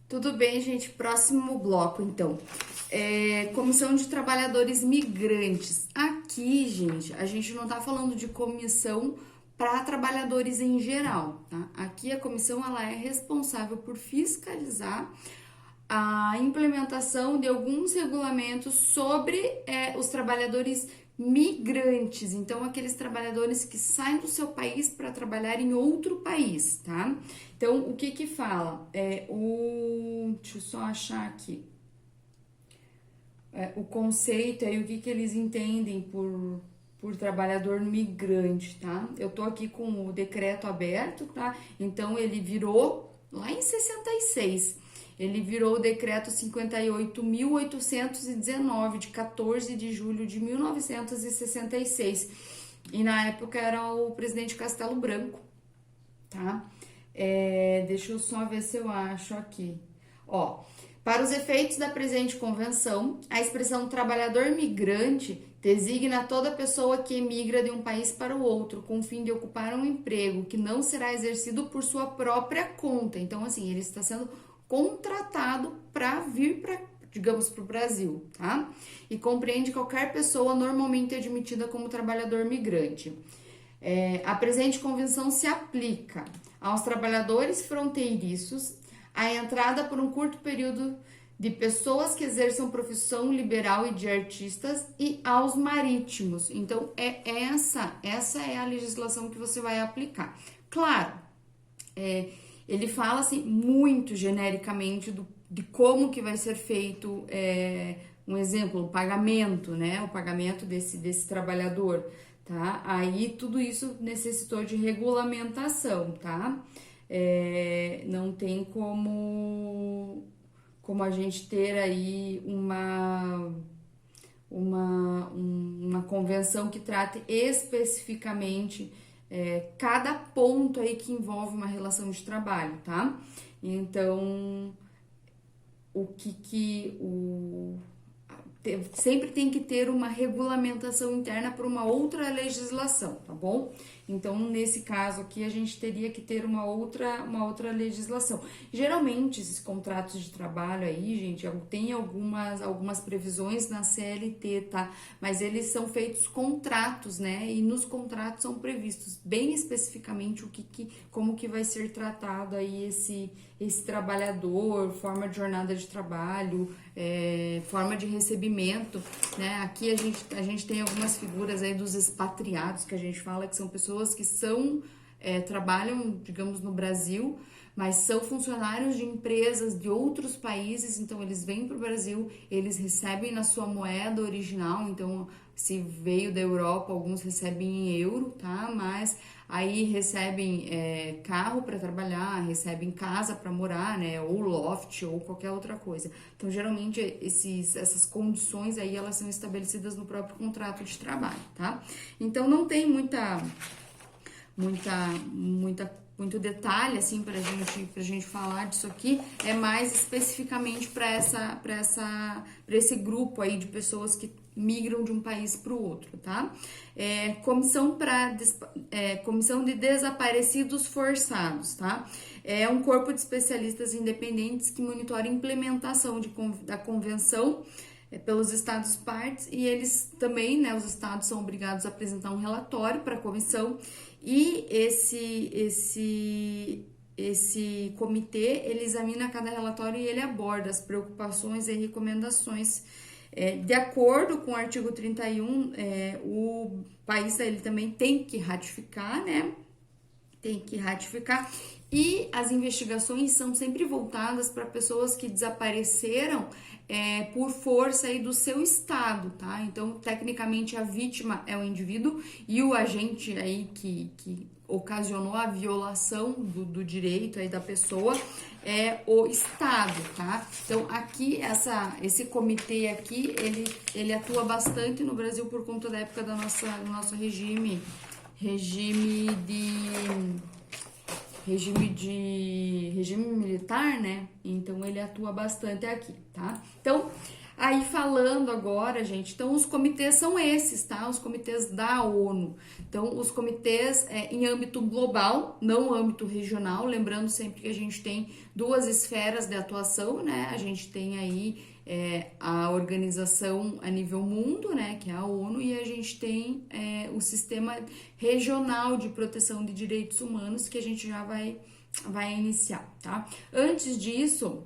Tudo bem, gente? Próximo bloco, então. Comissão de Trabalhadores Migrantes. Aqui, gente, a gente não tá falando de comissão para trabalhadores em geral, tá? Aqui a comissão ela é responsável por fiscalizar a implementação de alguns regulamentos sobre os trabalhadores migrantes, então aqueles trabalhadores que saem do seu país para trabalhar em outro país, tá? Então, o que que fala? Deixa eu só achar aqui. O conceito aí, o que que eles entendem por trabalhador migrante, tá? Eu tô aqui com o decreto aberto, tá? Então, ele virou lá em 66. Ele virou o decreto 58.819, de 14 de julho de 1966. E na época era o presidente Castelo Branco, tá? Deixa eu só ver se eu acho aqui. Ó, para os efeitos da presente convenção, a expressão trabalhador migrante designa toda pessoa que emigra de um país para o outro com o fim de ocupar um emprego que não será exercido por sua própria conta. Então, assim, ele está sendo contratado para vir para, digamos, para o Brasil, tá? E compreende qualquer pessoa normalmente admitida como trabalhador migrante. A presente convenção se aplica aos trabalhadores fronteiriços, à entrada por um curto período de pessoas que exerçam profissão liberal e de artistas e aos marítimos. Então, essa é a legislação que você vai aplicar. Claro, ele fala assim muito genericamente de como que vai ser feito, um exemplo, o pagamento, né? O pagamento desse trabalhador, tá? Aí tudo isso necessitou de regulamentação, tá? Não tem como a gente ter aí uma convenção que trate especificamente cada ponto aí que envolve uma relação de trabalho, tá? Então, sempre tem que ter uma regulamentação interna para uma outra legislação, tá bom? Então, nesse caso aqui, a gente teria que ter uma outra legislação. Geralmente, esses contratos de trabalho aí, gente, tem algumas previsões na CLT, tá? Mas eles são feitos contratos, né? E nos contratos são previstos bem especificamente como que vai ser tratado aí esse trabalhador, forma de jornada de trabalho, forma de recebimento, né? Aqui a gente tem algumas figuras aí dos expatriados, que a gente fala que são pessoas que trabalham, digamos, no Brasil, mas são funcionários de empresas de outros países, então eles vêm para o Brasil, eles recebem na sua moeda original, então se veio da Europa, alguns recebem em euro, tá? Mas aí recebem carro para trabalhar, recebem casa para morar, né? Ou loft, ou qualquer outra coisa. Então, geralmente, essas condições aí, elas são estabelecidas no próprio contrato de trabalho, tá? Então, não tem muito detalhe assim pra gente falar disso aqui, é mais especificamente para esse grupo aí de pessoas que migram de um país para o outro, tá? Comissão de Desaparecidos Forçados, tá? É um corpo de especialistas independentes que monitora a implementação da convenção pelos estados partes, e eles também, né, os estados são obrigados a apresentar um relatório para a comissão, e esse comitê, ele examina cada relatório e ele aborda as preocupações e recomendações. De acordo com o artigo 31, o país ele também tem que ratificar, né? Tem que ratificar. E as investigações são sempre voltadas para pessoas que desapareceram por força aí do seu estado, tá? Então, tecnicamente, a vítima é o indivíduo e o agente aí que ocasionou a violação do direito aí da pessoa é o estado, tá? Então, aqui, esse comitê aqui, ele atua bastante no Brasil por conta da época do nosso regime militar, né? Então, ele atua bastante aqui, tá? Então, Aí falando agora, gente, então os comitês são esses, tá? Os comitês da ONU. Então, os comitês em âmbito global, não âmbito regional, lembrando sempre que a gente tem duas esferas de atuação, né? A gente tem aí a organização a nível mundo, né? Que é a ONU, e a gente tem o sistema regional de proteção de direitos humanos, que a gente já vai iniciar, tá? Antes disso,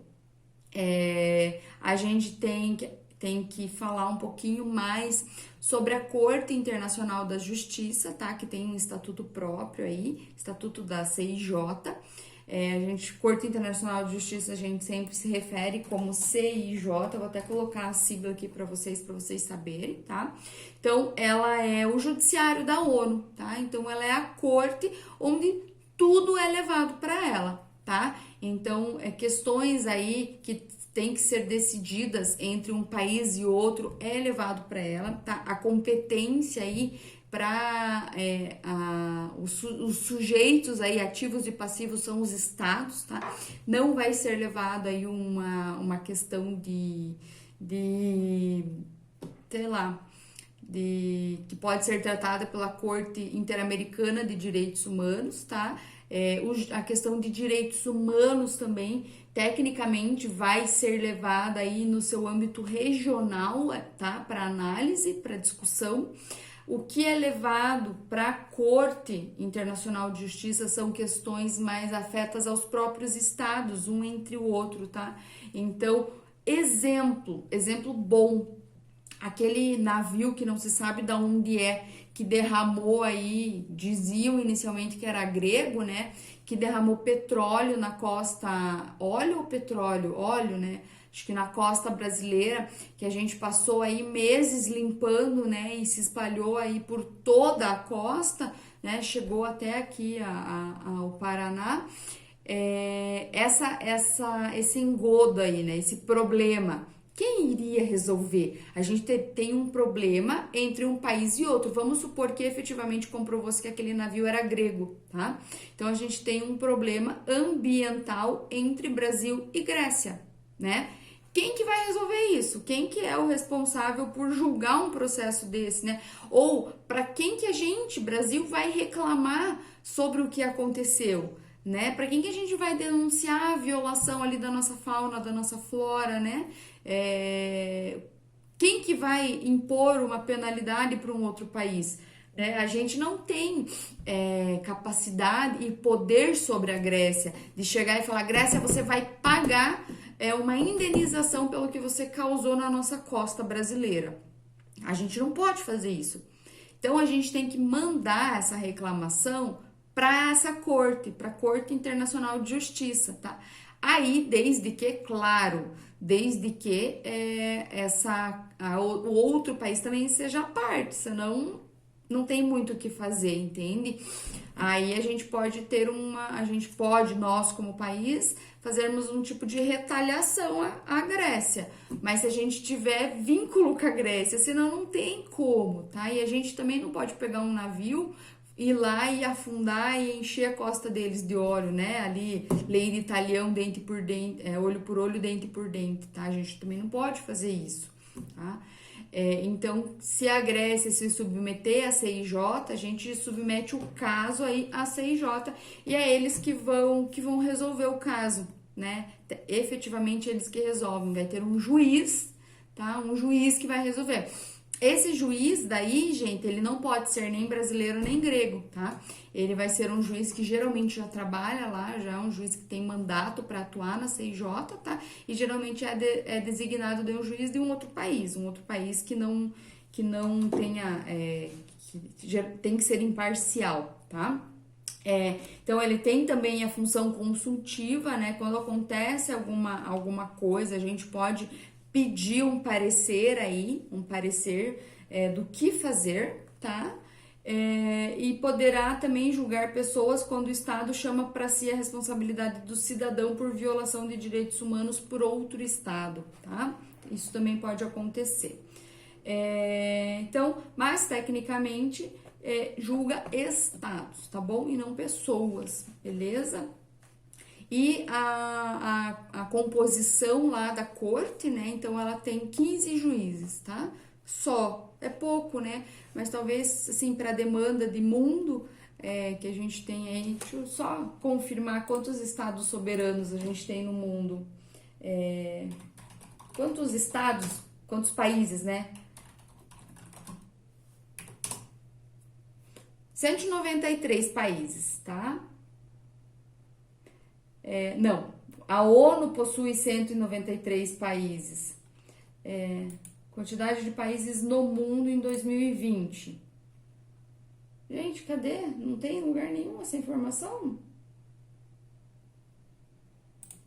a gente tem que falar um pouquinho mais sobre a Corte Internacional da Justiça, tá? Que tem um estatuto próprio aí, estatuto da CIJ. Corte Internacional de Justiça, a gente sempre se refere como CIJ, vou até colocar a sigla aqui para vocês saberem, tá? Então, ela é o judiciário da ONU, tá? Então, ela é a corte onde tudo é levado para ela, tá? Então, questões aí que tem que ser decididas entre um país e outro é levado para ela, tá? A competência aí para os sujeitos aí ativos e passivos são os estados, tá? Não vai ser levado aí uma questão de sei lá, que pode ser tratada pela Corte Interamericana de Direitos Humanos, tá? A questão de direitos humanos também, tecnicamente, vai ser levada aí no seu âmbito regional, tá? Para análise, para discussão. O que é levado para a Corte Internacional de Justiça são questões mais afetas aos próprios estados, um entre o outro, tá? Então, exemplo bom, aquele navio que não se sabe de onde que derramou aí, diziam inicialmente que era grego, né? Que derramou petróleo na costa, óleo ou petróleo? Óleo, né? Acho que na costa brasileira, que a gente passou aí meses limpando, né? E se espalhou aí por toda a costa, né? Chegou até aqui ao Paraná. Esse engodo aí, né? Esse problema. Quem iria resolver? A gente tem um problema entre um país e outro. Vamos supor que efetivamente comprovou-se que aquele navio era grego, tá? Então a gente tem um problema ambiental entre Brasil e Grécia, né? Quem que vai resolver isso? Quem que é o responsável por julgar um processo desse, né? Ou para quem que a gente, Brasil, vai reclamar sobre o que aconteceu, né? Para quem que a gente vai denunciar a violação ali da nossa fauna, da nossa flora, né? Quem que vai impor uma penalidade para um outro país? A gente não tem capacidade e poder sobre a Grécia de chegar e falar: Grécia, você vai pagar uma indenização pelo que você causou na nossa costa brasileira. A gente não pode fazer isso. Então a gente tem que mandar essa reclamação para essa corte, para a Corte Internacional de Justiça, tá? Aí, desde que o outro país também seja parte, senão não tem muito o que fazer, entende? Aí a gente pode nós como país, fazermos um tipo de retaliação à Grécia, mas se a gente tiver vínculo com a Grécia, senão não tem como, tá? E a gente também não pode pegar um navio, ir lá e afundar e encher a costa deles de óleo, né? Ali, lei de Italião, dente por dente, olho por olho, dente por dente, tá? A gente também não pode fazer isso, tá? Então, se a Grécia se submeter à CIJ, a gente submete o caso aí à CIJ e é eles que vão resolver o caso, né? Efetivamente, eles que resolvem. Vai ter um juiz, tá? Um juiz que vai resolver. Esse juiz daí, gente, ele não pode ser nem brasileiro nem grego, tá? Ele vai ser um juiz que geralmente já trabalha lá, já é um juiz que tem mandato para atuar na CIJ, tá? E geralmente é designado de um juiz de um outro país que não tenha, que tem que ser imparcial, tá? Então ele tem também a função consultiva, né? Quando acontece alguma coisa, a gente pode pedir um parecer do que fazer, tá? E poderá também julgar pessoas quando o Estado chama para si a responsabilidade do cidadão por violação de direitos humanos por outro Estado, tá? Isso também pode acontecer. Então, mas tecnicamente julga estados, tá bom? E não pessoas, beleza? E a composição lá da corte, né? Então ela tem 15 juízes, tá? Só, é pouco, né? Mas talvez, assim, para a demanda de mundo que a gente tem aí, deixa eu só confirmar quantos estados soberanos a gente tem no mundo. Quantos estados, quantos países, né? 193 países, tá? Não, a ONU possui 193 países. Quantidade de países no mundo em 2020. Gente, cadê? Não tem em lugar nenhum essa informação?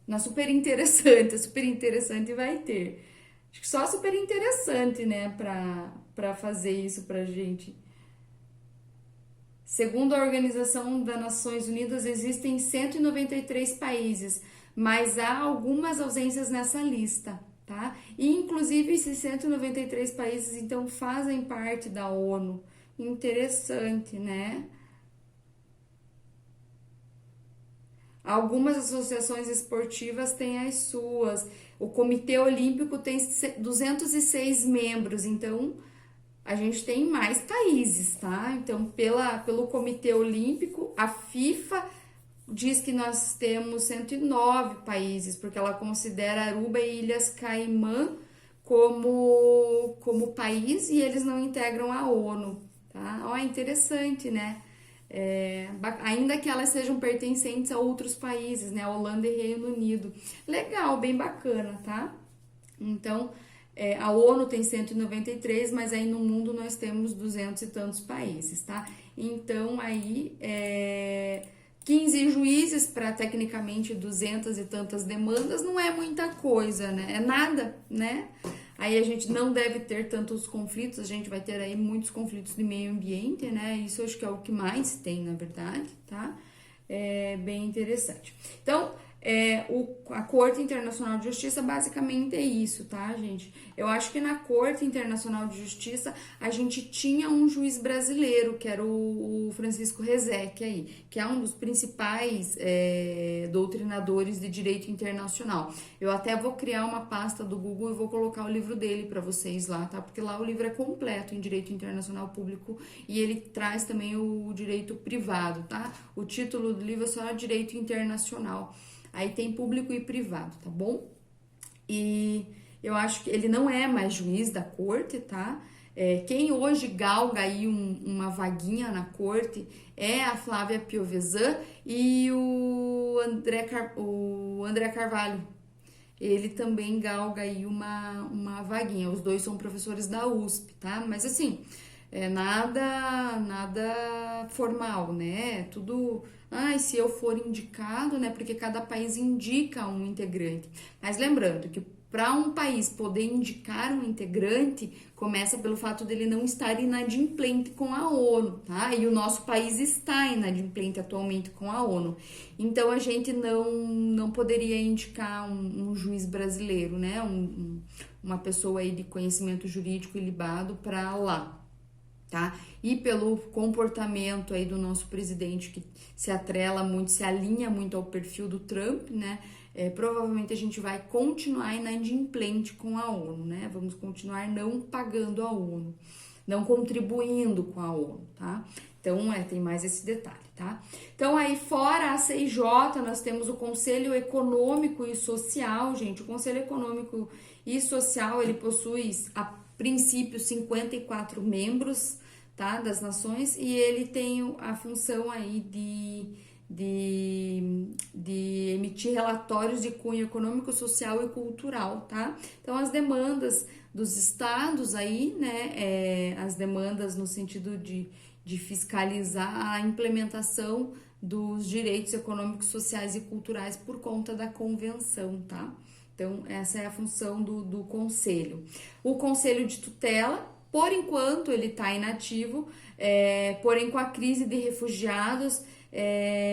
Na super interessante vai ter. Acho que só super interessante, né, pra fazer isso pra gente. Segundo a Organização das Nações Unidas, existem 193 países, mas há algumas ausências nessa lista, tá? E, inclusive, esses 193 países, então, fazem parte da ONU. Interessante, né? Algumas associações esportivas têm as suas. O Comitê Olímpico tem 206 membros, então a gente tem mais países, tá? Então, pelo Comitê Olímpico, a FIFA diz que nós temos 109 países, porque ela considera Aruba e Ilhas Caimã como país e eles não integram a ONU, tá? Ó, interessante, né? Ainda que elas sejam pertencentes a outros países, né? Holanda e Reino Unido. Legal, bem bacana, tá? Então, a ONU tem 193, mas aí no mundo nós temos 200 e tantos países, tá? Então, aí, 15 juízes para tecnicamente 200 e tantas demandas não é muita coisa, né? É nada, né? Aí a gente não deve ter tantos conflitos, a gente vai ter aí muitos conflitos de meio ambiente, né? Isso eu acho que é o que mais tem, na verdade, tá? É bem interessante. Então, a Corte Internacional de Justiça basicamente é isso, tá, gente? Eu acho que na Corte Internacional de Justiça a gente tinha um juiz brasileiro, que era o Francisco Rezec aí, que é um dos principais doutrinadores de direito internacional. Eu até vou criar uma pasta do Google e vou colocar o livro dele para vocês lá, tá? Porque lá o livro é completo em direito internacional público e ele traz também o direito privado, tá? O título do livro é só Direito Internacional. Aí tem público e privado, tá bom? E eu acho que ele não é mais juiz da corte, tá? Quem hoje galga aí uma vaguinha na corte é a Flávia Piovesan e o André Carvalho. Ele também galga aí uma vaguinha. Os dois são professores da USP, tá? Mas assim, nada formal, né? Tudo. Se eu for indicado, né? Porque cada país indica um integrante. Mas lembrando que para um país poder indicar um integrante, começa pelo fato dele não estar inadimplente com a ONU, tá? E o nosso país está inadimplente atualmente com a ONU. Então, a gente não poderia indicar um juiz brasileiro, né? Uma pessoa aí de conhecimento jurídico ilibado para lá, tá? E pelo comportamento aí do nosso presidente, que se atrela muito, se alinha muito ao perfil do Trump, né? Provavelmente a gente vai continuar inadimplente com a ONU, né? Vamos continuar não pagando a ONU, não contribuindo com a ONU, tá? Então, tem mais esse detalhe, tá? Então, aí fora a CIJ, nós temos o Conselho Econômico e Social, gente. O Conselho Econômico e Social, ele possui, a princípio, 54 membros, tá? Das nações, e ele tem a função aí de emitir relatórios de cunho econômico, social e cultural, tá? Então, as demandas dos estados aí, né, as demandas no sentido de fiscalizar a implementação dos direitos econômicos, sociais e culturais por conta da convenção, tá? Então, essa é a função do conselho. O conselho de tutela, por enquanto, ele está inativo, porém, com a crise de refugiados,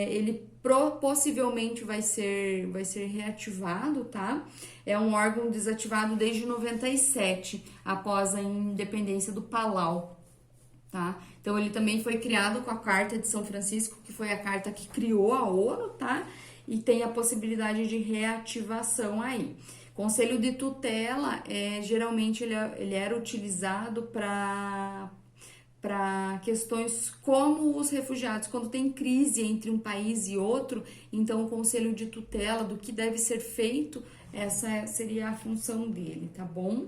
ele possivelmente vai ser reativado, tá? É um órgão desativado desde 97, após a independência do Palau, tá? Então, ele também foi criado com a Carta de São Francisco, que foi a carta que criou a ONU, tá? e tem a possibilidade de reativação aí. Conselho de tutela, geralmente ele era utilizado para questões como os refugiados, quando tem crise entre um país e outro, então o conselho de tutela do que deve ser feito, essa seria a função dele, tá bom?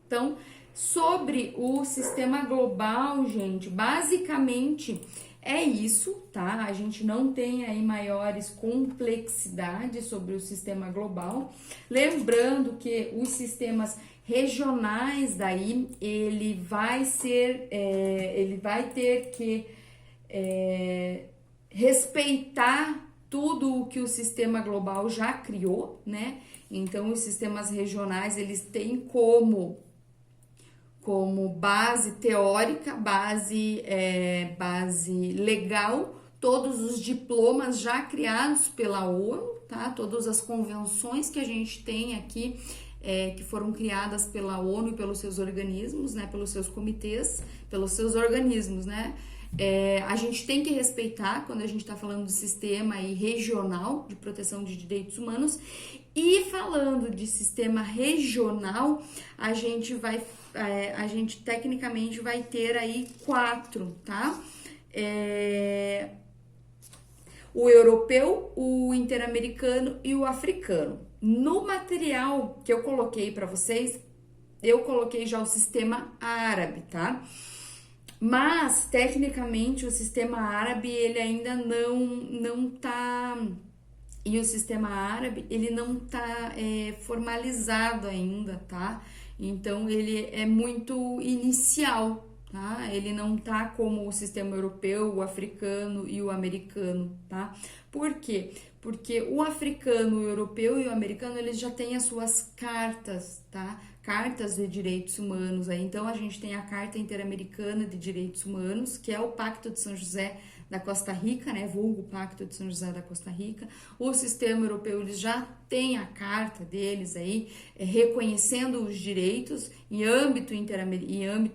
Então, sobre o sistema global, gente, basicamente é isso, tá? A gente não tem aí maiores complexidades sobre o sistema global. Lembrando que os sistemas regionais daí, ele vai ter que respeitar tudo o que o sistema global já criou, né? Então, os sistemas regionais, eles têm como base teórica, base legal, todos os diplomas já criados pela ONU, tá? Todas as convenções que a gente tem aqui, que foram criadas pela ONU e pelos seus organismos, né? Pelos seus comitês, pelos seus organismos, né? A gente tem que respeitar quando a gente está falando do sistema aí regional de proteção de direitos humanos. E falando de sistema regional, a gente tecnicamente vai ter aí 4, tá? O europeu, o interamericano e o africano. No material que eu coloquei para vocês, eu coloquei já o sistema árabe, tá? Mas, tecnicamente, o sistema árabe, ele ainda não tá... E o sistema árabe, ele não tá formalizado ainda, tá? Então, ele é muito inicial, tá? Ele não tá como o sistema europeu, o africano e o americano, tá? Por quê? Porque o africano, o europeu e o americano, eles já têm as suas cartas, tá? Cartas de direitos humanos. Aí. Então, a gente tem a Carta Interamericana de Direitos Humanos, que é o Pacto de São José da Costa Rica, né? Vulgo Pacto de São José da Costa Rica. O sistema europeu, eles já têm a carta deles aí, reconhecendo os direitos em âmbito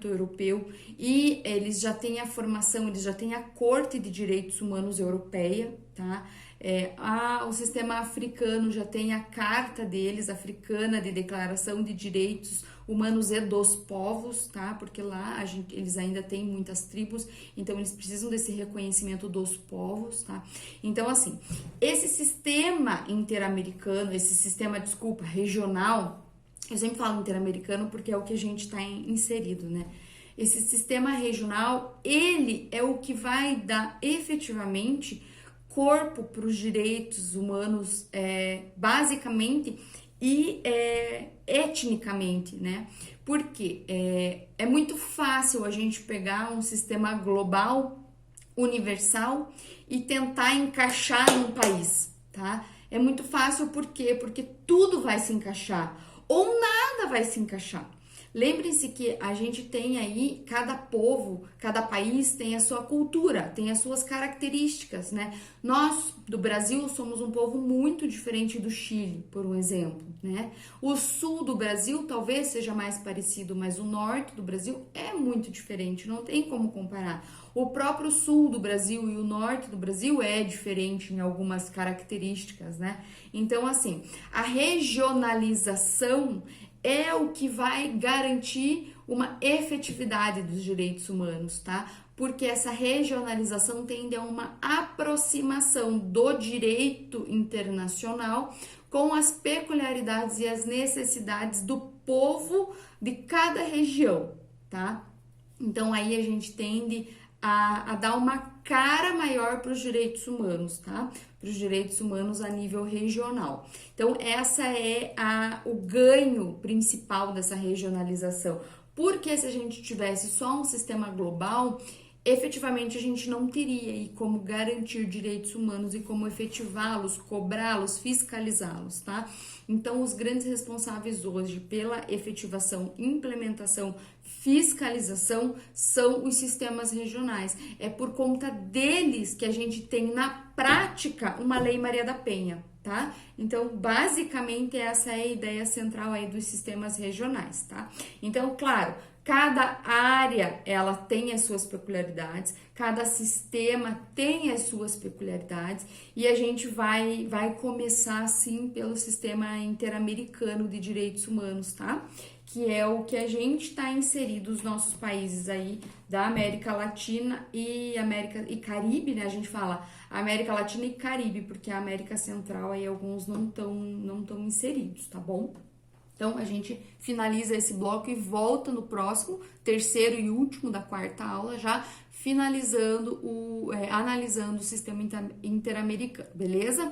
europeu, e eles já têm a formação, eles já têm a Corte de Direitos Humanos Europeia, tá? O sistema africano já tem a carta deles, africana, de declaração de direitos humanos e dos povos, tá? Porque lá eles ainda têm muitas tribos, então eles precisam desse reconhecimento dos povos, tá? Então, assim, esse sistema interamericano, regional, eu sempre falo interamericano porque é o que a gente está inserido, né? Esse sistema regional, ele é o que vai dar efetivamente corpo para os direitos humanos, basicamente e etnicamente, né? Porque é muito fácil a gente pegar um sistema global, universal e tentar encaixar num país, tá? É muito fácil, por quê? Porque tudo vai se encaixar ou nada vai se encaixar. Lembrem-se que a gente tem aí, cada povo, cada país tem a sua cultura, tem as suas características, né? Nós, do Brasil, somos um povo muito diferente do Chile, por um exemplo, né? O sul do Brasil talvez seja mais parecido, mas o norte do Brasil é muito diferente, não tem como comparar. O próprio sul do Brasil e o norte do Brasil é diferente em algumas características, né? Então, assim, a regionalização é o que vai garantir uma efetividade dos direitos humanos, tá? Porque essa regionalização tende a uma aproximação do direito internacional com as peculiaridades e as necessidades do povo de cada região, tá? Então, aí a gente tende a dar uma cara maior para os direitos humanos, tá? Para os direitos humanos a nível regional. Então, essa é o ganho principal dessa regionalização. Porque se a gente tivesse só um sistema global, efetivamente a gente não teria aí como garantir direitos humanos e como efetivá-los, cobrá-los, fiscalizá-los, tá? Então, os grandes responsáveis hoje pela efetivação, implementação, fiscalização são os sistemas regionais. É por conta deles que a gente tem na prática uma Lei Maria da Penha, tá? Então, basicamente, essa é a ideia central aí dos sistemas regionais, tá? Então, claro, Cada área, ela tem as suas peculiaridades, cada sistema tem as suas peculiaridades, e a gente vai começar, assim, pelo sistema interamericano de direitos humanos, tá? Que é o que a gente está inserido, os nossos países aí da América Latina e América e Caribe, né? A gente fala América Latina e Caribe, porque a América Central aí alguns não tão inseridos, tá bom? Então, a gente finaliza esse bloco e volta no próximo, terceiro e último da quarta aula, já finalizando analisando o sistema interamericano, beleza?